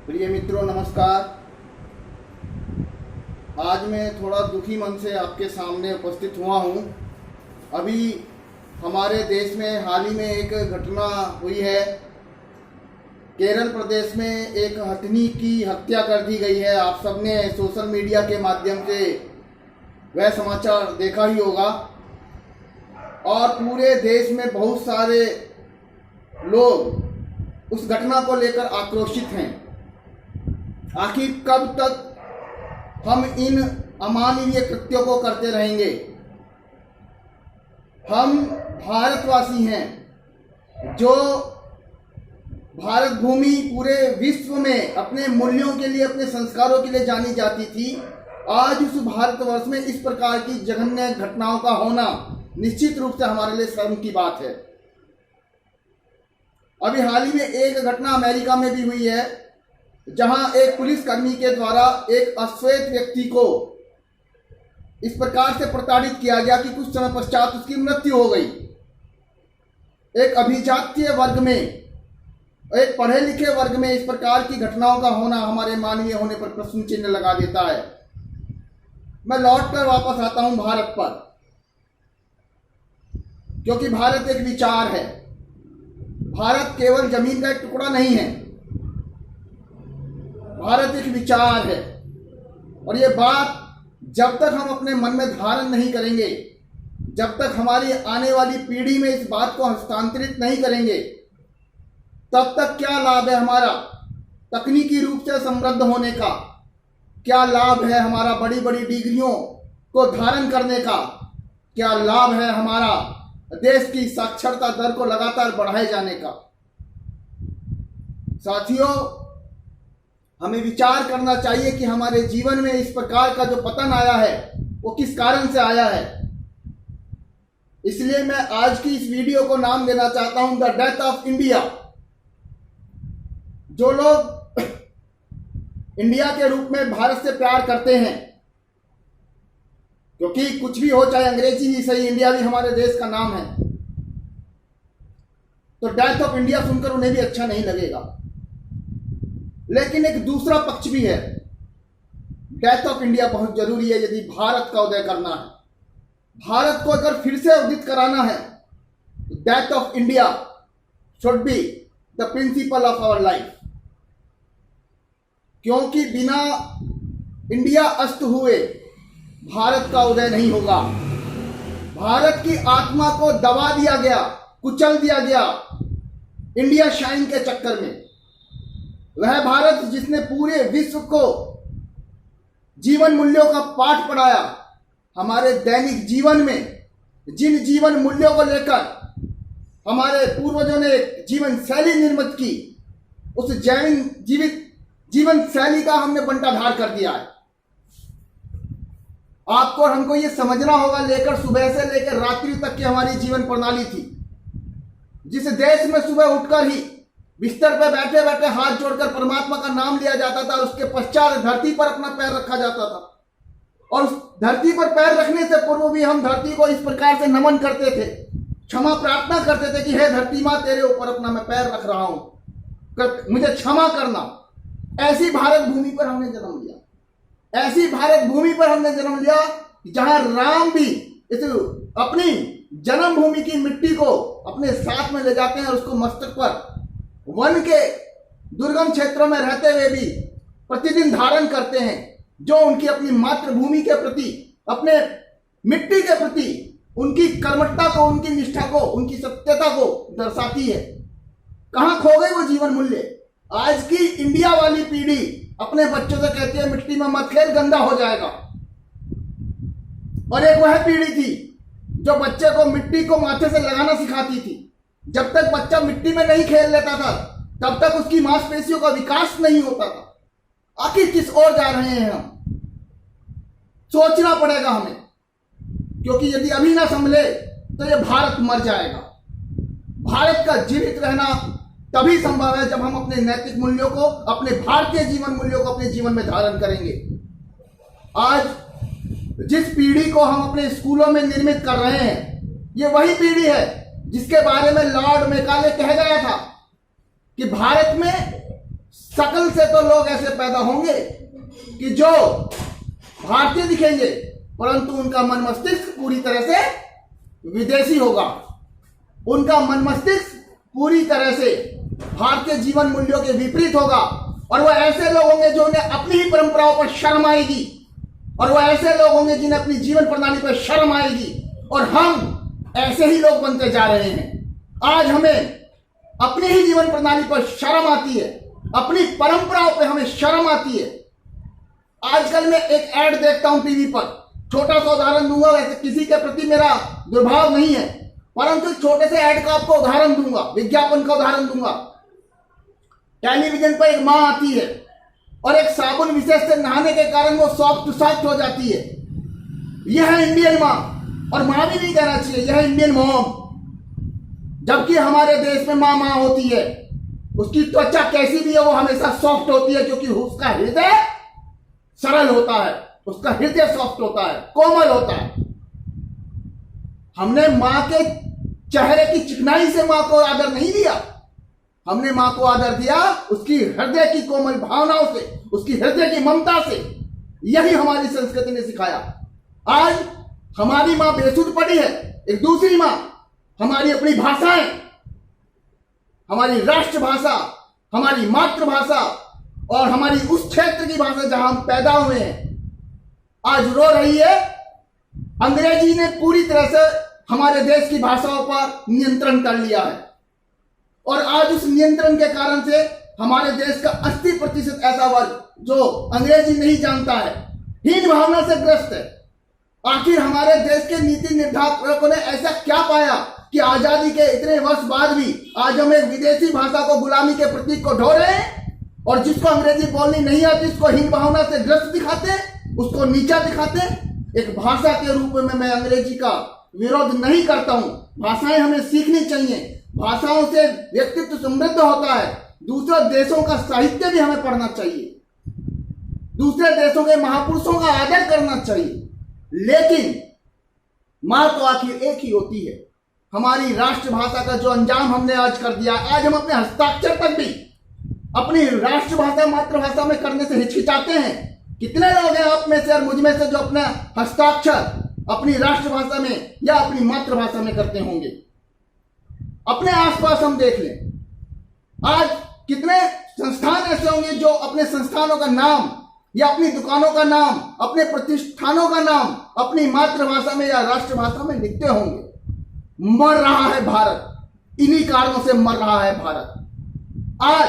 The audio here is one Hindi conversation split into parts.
प्रिय मित्रों नमस्कार। आज मैं थोड़ा दुखी मन से आपके सामने उपस्थित हुआ हूँ। अभी हमारे देश में हाल ही में एक घटना हुई है। केरल प्रदेश में एक हथनी की हत्या कर दी गई है। आप सबने सोशल मीडिया के माध्यम से वह समाचार देखा ही होगा और पूरे देश में बहुत सारे लोग उस घटना को लेकर आक्रोशित हैं। आखिर कब तक हम इन अमानवीय कृत्यों को करते रहेंगे? हम भारतवासी हैं जो भारत भूमि पूरे विश्व में अपने मूल्यों के लिए, अपने संस्कारों के लिए जानी जाती थी। आज उस भारतवर्ष में इस प्रकार की जघन्य घटनाओं का होना निश्चित रूप से हमारे लिए शर्म की बात है। अभी हाल ही में एक घटना अमेरिका में भी हुई है, जहां एक पुलिसकर्मी के द्वारा एक अश्वेत व्यक्ति को इस प्रकार से प्रताड़ित किया गया कि कुछ समय पश्चात उसकी मृत्यु हो गई। एक अभिजातीय वर्ग में, एक पढ़े लिखे वर्ग में इस प्रकार की घटनाओं का होना हमारे मानवीय होने पर प्रश्न चिन्ह लगा देता है। मैं लौटकर वापस आता हूं भारत पर, क्योंकि भारत एक विचार है। भारत केवल जमीन का एक टुकड़ा नहीं है, भारत एक विचार है। और ये बात जब तक हम अपने मन में धारण नहीं करेंगे, जब तक हमारी आने वाली पीढ़ी में इस बात को हस्तांतरित नहीं करेंगे, तब तक क्या लाभ है हमारा तकनीकी रूप से समृद्ध होने का? क्या लाभ है हमारा बड़ी बड़ी डिग्रियों को धारण करने का? क्या लाभ है हमारा देश की साक्षरता दर को लगातार बढ़ाए जाने का? साथियों, हमें विचार करना चाहिए कि हमारे जीवन में इस प्रकार का जो पतन आया है वो किस कारण से आया है। इसलिए मैं आज की इस वीडियो को नाम देना चाहता हूं द डेथ ऑफ इंडिया। जो लोग इंडिया के रूप में भारत से प्यार करते हैं, क्योंकि कुछ भी हो चाहे अंग्रेजी ही सही, इंडिया भी हमारे देश का नाम है, तो डेथ ऑफ इंडिया सुनकर उन्हें भी अच्छा नहीं लगेगा। लेकिन एक दूसरा पक्ष भी है। डेथ ऑफ इंडिया बहुत जरूरी है यदि भारत का उदय करना है। भारत को अगर फिर से उदित कराना है तो death of India should be the principle of our life. क्योंकि बिना इंडिया अस्त हुए भारत का उदय नहीं होगा। भारत की आत्मा को दबा दिया गया, कुचल दिया गया इंडिया शाइन के चक्कर में। वह भारत जिसने पूरे विश्व को जीवन मूल्यों का पाठ पढ़ाया, हमारे दैनिक जीवन में जिन जीवन मूल्यों को लेकर हमारे पूर्वजों ने जीवन शैली निर्मित की, उस जीवन शैली का हमने बंटाधार कर दिया है। आपको और हमको ये समझना होगा, लेकर सुबह से लेकर रात्रि तक की हमारी जीवन प्रणाली थी, जिस देश में सुबह उठकर ही बिस्तर पर बैठे बैठे हाथ जोड़कर परमात्मा का नाम लिया जाता था, उसके पश्चात धरती पर अपना पैर रखा जाता था। और उस धरती पर पैर रखने से पूर्व भी हम धरती को इस प्रकार से नमन करते थे, क्षमा प्रार्थना करते थे कि हे धरती मां, तेरे ऊपर अपना मैं पैर रख रहा हूं, मुझे क्षमा करना। ऐसी भारत भूमि पर हमने जन्म लिया। ऐसी भारत भूमि पर हमने जन्म लिया जहां राम भी इस अपनी जन्मभूमि की मिट्टी को अपने साथ में ले जाते हैं और उसको मस्तक पर वन के दुर्गम क्षेत्रों में रहते हुए भी प्रतिदिन धारण करते हैं, जो उनकी अपनी मातृभूमि के प्रति, अपने मिट्टी के प्रति उनकी कर्मठता को, उनकी निष्ठा को, उनकी सत्यता को दर्शाती है। कहां खो गए वो जीवन मूल्य? आज की इंडिया वाली पीढ़ी अपने बच्चों से कहती है मिट्टी में मत खेल, गंदा हो जाएगा। और एक वह पीढ़ी थी जो बच्चे को मिट्टी को माथे से लगाना सिखाती थी। जब तक बच्चा मिट्टी में नहीं खेल लेता था, तब तक उसकी मांसपेशियों का विकास नहीं होता था। आखिर किस ओर जा रहे हैं हम? सोचना पड़ेगा हमें, क्योंकि यदि अभी ना संभले तो यह भारत मर जाएगा। भारत का जीवित रहना तभी संभव है जब हम अपने नैतिक मूल्यों को, अपने भारतीय जीवन मूल्यों को अपने जीवन में धारण करेंगे। आज जिस पीढ़ी को हम अपने स्कूलों में निर्मित कर रहे हैं, ये वही पीढ़ी है जिसके बारे में लॉर्ड मैकाले कह गया था कि भारत में शकल से तो लोग ऐसे पैदा होंगे कि जो भारतीय दिखेंगे, परंतु उनका मन मस्तिष्क पूरी तरह से विदेशी होगा। उनका मन मस्तिष्क पूरी तरह से भारतीय जीवन मूल्यों के विपरीत होगा। और वह ऐसे लोग होंगे जो उन्हें अपनी ही परंपराओं पर शर्म आएगी, और वह ऐसे लोग होंगे जिन्हें अपनी जीवन प्रणाली पर शर्म आएगी। और हम ऐसे ही लोग बनते जा रहे हैं। आज हमें अपनी ही जीवन प्रणाली पर शर्म आती है, अपनी परंपराओं पर हमें शर्म आती है। आजकल मैं एक ऐड देखता हूं टीवी पर, छोटा सा उदाहरण दूंगा। वैसे किसी के प्रति मेरा दुर्भाव नहीं है, परंतु छोटे से ऐड का आपको उदाहरण दूंगा, विज्ञापन का उदाहरण दूंगा। टेलीविजन पर एक मां आती है और एक साबुन विशेष से नहाने के कारण वो सॉफ्ट हो जाती है। यह है इंडियन मां, और मां भी नहीं कहना चाहिए, यह है इंडियन मॉम। जबकि हमारे देश में मां होती है, उसकी त्वचा कैसी भी है वो हमेशा सॉफ्ट होती है, क्योंकि उसका हृदय सरल होता है, उसका हृदय सॉफ्ट होता है, कोमल होता है। हमने मां के चेहरे की चिकनाई से मां को आदर नहीं दिया, हमने मां को आदर दिया उसकी हृदय की कोमल भावनाओं से, उसकी हृदय की ममता से। यही हमारी संस्कृति ने सिखाया। आज हमारी मां बेसुध पड़ी है। एक दूसरी मां, हमारी अपनी भाषाएं, हमारी राष्ट्रभाषा, हमारी मातृभाषा और हमारी उस क्षेत्र की भाषा जहां हम पैदा हुए हैं, आज रो रही है। अंग्रेजी ने पूरी तरह से हमारे देश की भाषाओं पर नियंत्रण कर लिया है, और आज उस नियंत्रण के कारण से हमारे देश का 80% ऐसा वर्ग जो अंग्रेजी नहीं जानता है, हीन भावना से ग्रस्त है। आखिर हमारे देश के नीति निर्धारकों ने ऐसा क्या पाया कि आजादी के इतने वर्ष बाद भी आज हम एक विदेशी भाषा को गुलामी के प्रतीक को ढो रहे हैं, और जिसको अंग्रेजी बोलनी नहीं आती उसको हीन भावना से ग्रस्त दिखाते, उसको नीचा दिखाते। एक भाषा के रूप में मैं अंग्रेजी का विरोध नहीं करता हूं, भाषाएं हमें सीखनी चाहिए, भाषाओं से व्यक्तित्व समृद्ध होता है। दूसरे देशों का साहित्य भी हमें पढ़ना चाहिए, दूसरे देशों के महापुरुषों का आदर करना चाहिए। लेकिन मां तो आखिर एक ही होती है। हमारी राष्ट्रभाषा का जो अंजाम हमने आज कर दिया, आज हम अपने हस्ताक्षर तक भी अपनी राष्ट्रभाषा मातृभाषा में करने से हिचकिचाते हैं। कितने लोग हैं आप में से और मुझ में से जो अपना हस्ताक्षर अपनी राष्ट्रभाषा में या अपनी मातृभाषा में करते होंगे? अपने आसपास हम देख लें, आज कितने संस्थान ऐसे होंगे जो अपने संस्थानों का नाम या अपनी दुकानों का नाम, अपने प्रतिष्ठानों का नाम अपनी मातृभाषा में या राष्ट्रभाषा में लिखते होंगे। मर रहा है भारत, इन्हीं कारणों से मर रहा है भारत। आज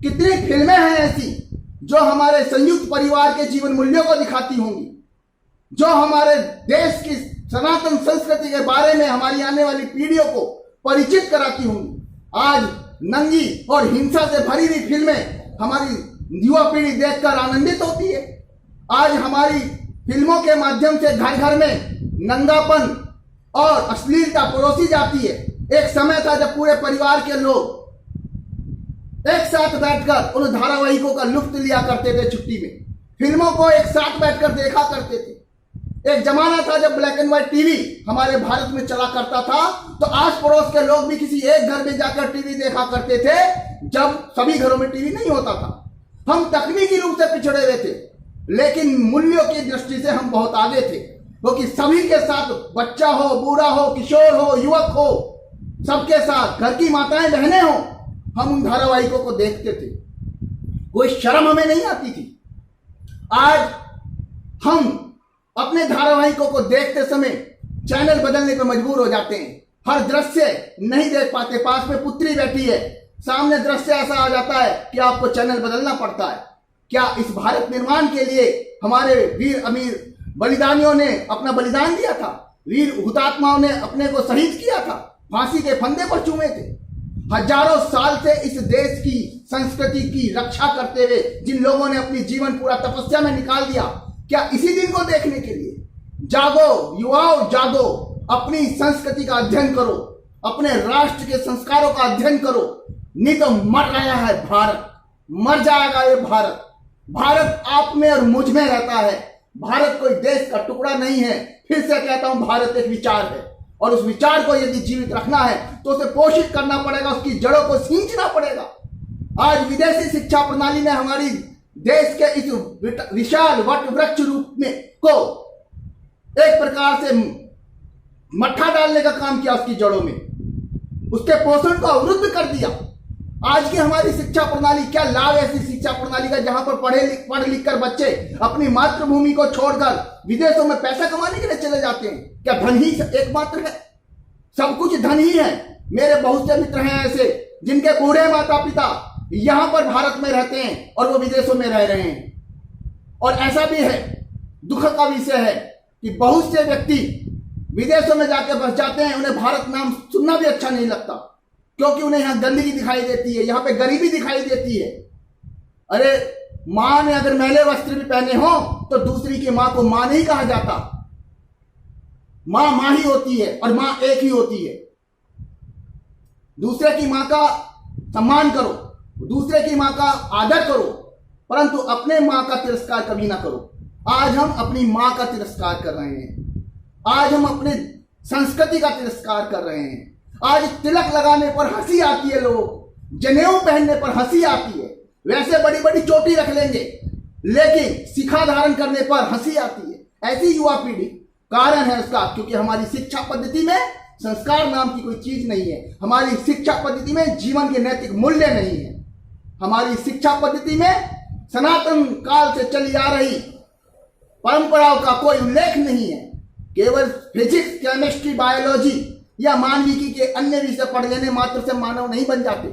कितनी फिल्में हैं ऐसी जो हमारे संयुक्त परिवार के जीवन मूल्यों को दिखाती होंगी, जो हमारे देश की सनातन संस्कृति के बारे में हमारी आने वाली पीढ़ियों को परिचित कराती होंगी। आज नंगी और हिंसा से भरी हुई फिल्में हमारी युवा पीढ़ी देखकर आनंदित होती है। आज हमारी फिल्मों के माध्यम से घर घर में नंगापन और अश्लीलता परोसी जाती है। एक समय था जब पूरे परिवार के लोग एक साथ बैठकर उन धारावाहिकों का लुत्फ लिया करते थे, छुट्टी में फिल्मों को एक साथ बैठकर देखा करते थे। एक जमाना था जब ब्लैक एंड व्हाइट टीवी हमारे भारत में चला करता था, तो आस पड़ोस के लोग भी किसी एक घर में जाकर टीवी देखा करते थे, जब सभी घरों में टीवी नहीं होता था। हम तकनीकी रूप से पिछड़े हुए थे, लेकिन मूल्यों की दृष्टि से हम बहुत आगे थे, क्योंकि सभी के साथ, बच्चा हो, बूढ़ा हो, किशोर हो, युवक हो, सबके साथ, घर की माताएं बहनें हो, हम उन धारावाहिकों को देखते थे। कोई शर्म हमें नहीं आती थी। आज हम अपने धारावाहिकों को देखते समय चैनल बदलने पर मजबूर हो जाते हैं। हर दृश्य नहीं देख पाते। पास में पुत्री बैठी है, सामने दृश्य ऐसा आ जाता है कि आपको चैनल बदलना पड़ता है। क्या इस भारत निर्माण के लिए हमारे वीर अमीर बलिदानियों ने अपना बलिदान दिया था? वीर हुतात्माओं ने अपने को शहीद किया था, फांसी के फंदे पर चूमे थे। हजारों साल से इस देश की संस्कृति की रक्षा करते हुए जिन लोगों ने अपनी जीवन पूरा तपस्या में निकाल दिया, क्या इसी दिन को देखने के लिए? जागो युवाओं, जागो, अपनी संस्कृति का अध्ययन करो, अपने राष्ट्र के संस्कारों का अध्ययन करो, नहीं तो मर रहा है भारत, मर जाएगा ये भारत। भारत आप में और मुझ में रहता है। भारत कोई देश का टुकड़ा नहीं है। फिर से कहता हूं, भारत एक विचार है, और उस विचार को यदि जीवित रखना है तो उसे पोषित करना पड़ेगा, उसकी जड़ों को सींचना पड़ेगा। आज विदेशी शिक्षा प्रणाली ने हमारी देश के इस विशाल वट वृक्ष रूप में को एक प्रकार से मट्ठा डालने का काम किया, उसकी जड़ों में उसके पोषण को अवरुद्ध कर दिया। आज की हमारी शिक्षा प्रणाली, क्या लाभ है ऐसी शिक्षा प्रणाली का जहां पर पढ़ लिख कर बच्चे अपनी मातृभूमि को छोड़कर विदेशों में पैसा कमाने के लिए चले जाते हैं? क्या धन ही एकमात्र है? सब कुछ धन ही है। मेरे बहुत से मित्र हैं ऐसे जिनके बूढ़े माता पिता यहां पर भारत में रहते हैं और वो विदेशों में रह रहे हैं। और ऐसा भी है, दुख का विषय है कि बहुत से व्यक्ति विदेशों में जाकर बस जाते हैं, उन्हें भारत नाम सुनना भी अच्छा नहीं लगता, क्योंकि उन्हें यहां गंदगी दिखाई देती है, यहां पे गरीबी दिखाई देती है। अरे मां ने अगर मैले वस्त्र भी पहने हो तो दूसरी की मां को मां नहीं कहा जाता। मां मां ही होती है और मां एक ही होती है। दूसरे की मां का सम्मान करो, दूसरे की मां का आदर करो, परंतु अपने मां का तिरस्कार कभी ना करो। आज हम अपनी मां का तिरस्कार कर रहे हैं, आज हम अपने संस्कृति का तिरस्कार कर रहे हैं। आज तिलक लगाने पर हंसी आती है, लोग जनेऊ पहनने पर हंसी आती है, वैसे बड़ी बड़ी चोटी रख लेंगे लेकिन शिखा धारण करने पर हंसी आती है। ऐसी युवा पीढ़ी, कारण है उसका क्योंकि हमारी शिक्षा पद्धति में संस्कार नाम की कोई चीज नहीं है। हमारी शिक्षा पद्धति में जीवन के नैतिक मूल्य नहीं है। हमारी शिक्षा पद्धति में सनातन काल से चली आ रही परंपराओं का कोई उल्लेख नहीं है। केवल फिजिक्स, केमिस्ट्री, बायोलॉजी या मानविकी के अन्य विषय पढ़ लेने मात्र से मानव नहीं बन जाते।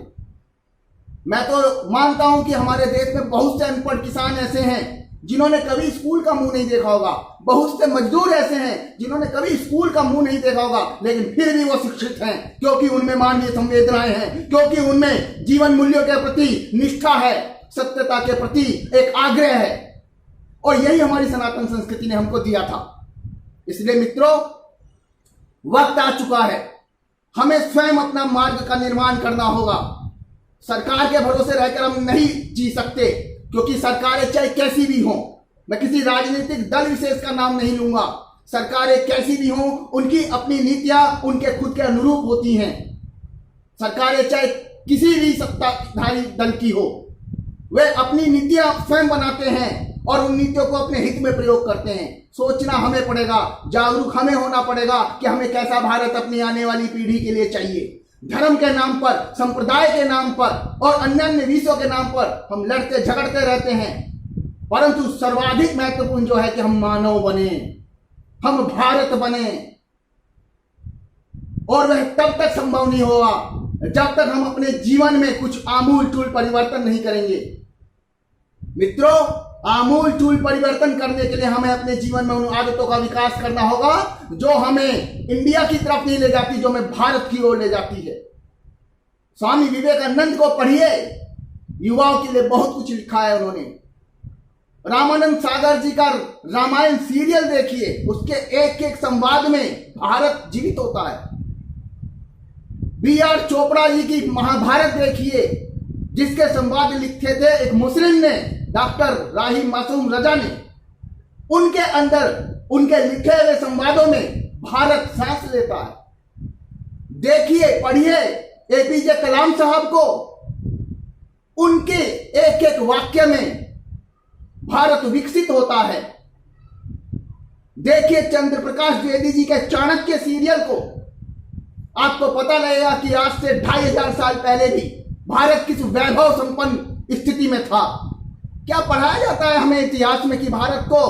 मैं तो मानता हूं कि हमारे देश में बहुत से अनपढ़ किसान ऐसे हैं जिन्होंने कभी स्कूल का मुंह नहीं देखा होगा, बहुत से मजदूर ऐसे हैं जिन्होंने कभी स्कूल का मुंह नहीं देखा होगा, लेकिन फिर भी वो शिक्षित हैं क्योंकि उनमें मानवीय संवेदनाएं हैं, क्योंकि उनमें जीवन मूल्यों के प्रति निष्ठा है, सत्यता के प्रति एक आग्रह है। और यही हमारी सनातन संस्कृति ने हमको दिया था। इसलिए मित्रों, वक्त आ चुका है, हमें स्वयं अपना मार्ग का निर्माण करना होगा। सरकार के भरोसे रहकर हम नहीं जी सकते, क्योंकि सरकारें चाहे कैसी भी हों, मैं किसी राजनीतिक दल विशेष का नाम नहीं लूंगा, सरकारें कैसी भी हों, उनकी अपनी नीतियां उनके खुद के अनुरूप होती हैं। सरकारें चाहे किसी भी सत्ताधारी दल की हो, वे अपनी नीतियां स्वयं बनाते हैं और उन नीतियों को अपने हित में प्रयोग करते हैं। सोचना हमें पड़ेगा, जागरूक हमें होना पड़ेगा कि हमें कैसा भारत अपनी आने वाली पीढ़ी के लिए चाहिए। धर्म के नाम पर, संप्रदाय के नाम पर और अन्य विषयों के नाम पर हम लड़ते झगड़ते रहते हैं, परंतु सर्वाधिक महत्वपूर्ण जो है कि हम मानव बने, हम भारत बने। और वह तब तक संभव नहीं होगा जब तक हम अपने जीवन में कुछ आमूल-चूल परिवर्तन नहीं करेंगे। मित्रों, आमूल-चूल परिवर्तन करने के लिए हमें अपने जीवन में उन आदतों का विकास करना होगा जो हमें इंडिया की तरफ नहीं ले जाती, जो हमें भारत की ओर ले जाती है। स्वामी विवेकानंद को पढ़िए, युवाओं के लिए बहुत कुछ लिखा है उन्होंने। रामानंद सागर जी का रामायण सीरियल देखिए, उसके एक एक संवाद में भारत जीवित होता है। B.R. चोपड़ा जी की महाभारत देखिए, जिसके संवाद लिखे थे एक मुस्लिम ने, डॉक्टर राही मासूम रजा ने। उनके अंदर उनके लिखे हुए संवादों में भारत सांस लेता है। देखिए, पढ़िए APJ कलाम साहब को, उनके एक एक वाक्य में भारत विकसित होता है। देखिए चंद्र प्रकाश द्विवेदी जी के चाणक्य सीरियल को, आपको पता लगेगा कि आज से 2500 साल पहले भी भारत किस वैभव संपन्न स्थिति में था। क्या पढ़ाया जाता है हमें इतिहास में कि भारत को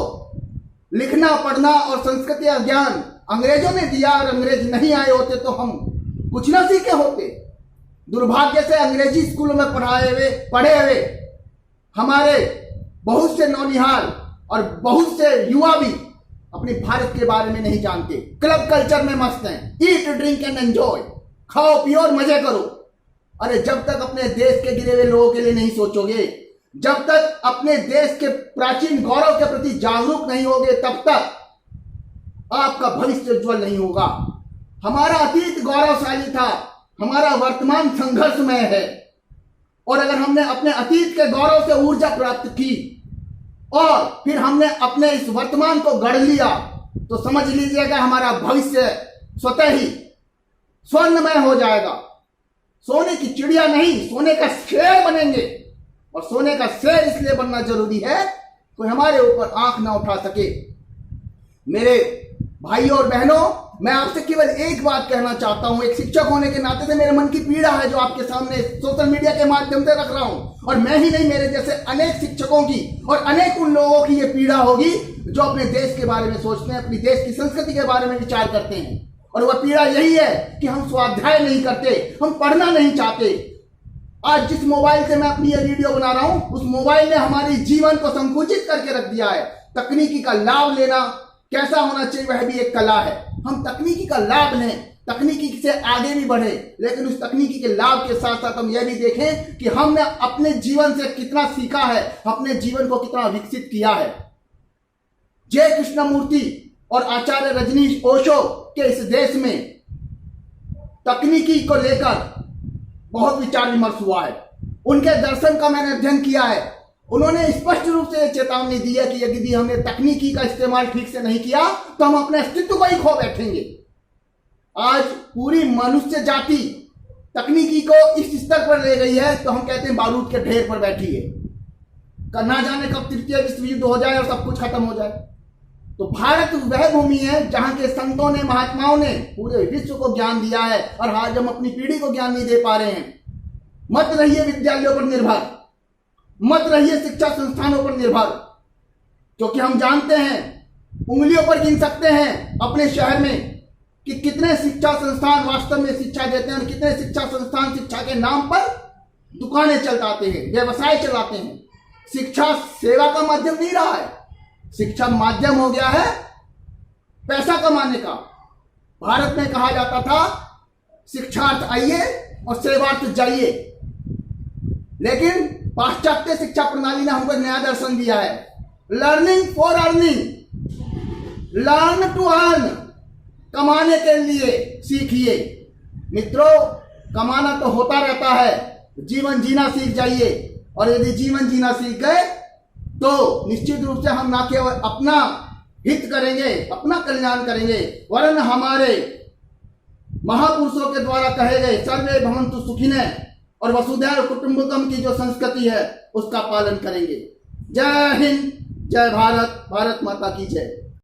लिखना, पढ़ना और संस्कृति का ज्ञान अंग्रेजों ने दिया, और अंग्रेज नहीं आए होते तो हम कुछ ना सीखे होते। दुर्भाग्य से अंग्रेजी स्कूलों में पढ़े हुए हमारे बहुत से नौनिहाल और बहुत से युवा भी अपने भारत के बारे में नहीं जानते। क्लब कल्चर में मस्त हैं, ईट ड्रिंक एंड एंजॉय, खाओ पियो और मजे करो। अरे जब तक अपने देश के गिरे हुए लोगों के लिए नहीं सोचोगे, जब तक अपने देश के प्राचीन गौरव के प्रति जागरूक नहीं होगे, तब तक आपका भविष्य उज्जवल नहीं होगा। हमारा अतीत गौरवशाली था, हमारा वर्तमान संघर्षमय है, और अगर हमने अपने अतीत के गौरव से ऊर्जा प्राप्त की और फिर हमने अपने इस वर्तमान को गढ़ लिया, तो समझ लीजिएगा हमारा भविष्य स्वतः ही स्वर्णमय हो जाएगा। सोने की चिड़िया नहीं, सोने का शेर बनेंगे। और सोने का शेर इसलिए बनना जरूरी है कोई हमारे ऊपर आंख ना उठा सके। मेरे भाइयों और बहनों, मैं आपसे केवल एक बात कहना चाहता हूं। एक शिक्षक होने के नाते से मेरे मन की पीड़ा है जो आपके सामने सोशल मीडिया के माध्यम से रख रहा हूं। और मैं ही नहीं, मेरे जैसे अनेक शिक्षकों की और अनेक उन लोगों की ये पीड़ा होगी जो अपने देश के बारे में सोचते हैं, अपनी देश की संस्कृति के बारे में विचार करते हैं। और वह पीड़ा यही है कि हम स्वाध्याय नहीं करते, हम पढ़ना नहीं चाहते। आज जिस मोबाइल से मैं अपनी ये वीडियो बना रहा हूं, उस मोबाइल ने हमारे जीवन को संकुचित करके रख दिया है। तकनीकी का लाभ लेना कैसा होना चाहिए वह भी एक कला है। हम तकनीकी का लाभ लें, तकनीकी से आगे भी बढ़े, लेकिन उस तकनीकी के लाभ के साथ साथ हम यह भी देखें कि हमने अपने जीवन से कितना सीखा है, अपने जीवन को कितना विकसित किया है। जय कृष्णमूर्ति और आचार्य रजनीश ओशो के इस देश में तकनीकी को लेकर बहुत विचार विमर्श हुआ है। उनके दर्शन का मैंने अध्ययन किया है। उन्होंने स्पष्ट रूप से चेतावनी दी है कि यदि हमने तकनीकी का इस्तेमाल ठीक से नहीं किया तो हम अपने अस्तित्व को ही खो बैठेंगे। आज पूरी मनुष्य जाति तकनीकी को इस स्तर पर ले गई है तो हम कहते हैं बारूद के ढेर पर बैठी है। ना जाने कब तृतीय विश्व युद्ध हो जाए और सब कुछ खत्म हो जाए। तो भारत वह भूमि है जहां के संतों ने, महात्माओं ने पूरे विश्व को ज्ञान दिया है और आज हम अपनी पीढ़ी को ज्ञान नहीं दे पा रहे हैं। मत रहिए विद्यालयों पर निर्भर, मत रहिए शिक्षा संस्थानों पर निर्भर, क्योंकि हम जानते हैं, उंगलियों पर गिन सकते हैं अपने शहर में कि कितने शिक्षा संस्थान वास्तव में शिक्षा देते हैं और कितने शिक्षा संस्थान शिक्षा के नाम पर दुकानें चलाते हैं, व्यवसाय चलाते हैं। शिक्षा सेवा का माध्यम नहीं रहा है, शिक्षा माध्यम हो गया है पैसा कमाने का। भारत में कहा जाता था शिक्षार्थ आइए और सेवार्थ जाइए, लेकिन पाश्चात्य शिक्षा प्रणाली ने हमको नया दर्शन दिया है, learning for earning, learn to earn, कमाने के लिए सीखिए। मित्रों, कमाना तो होता रहता है, जीवन जीना सीख जाइए। और यदि जीवन जीना सीख गए तो निश्चित रूप से हम ना केवल अपना हित करेंगे, अपना कल्याण करेंगे, वरन हमारे महापुरुषों के द्वारा कहे गए सर्वे भवन्तु सुखिनः और वसुधैव कुटुंबकम की जो संस्कृति है उसका पालन करेंगे। जय हिंद, जय भारत, भारत माता की जय।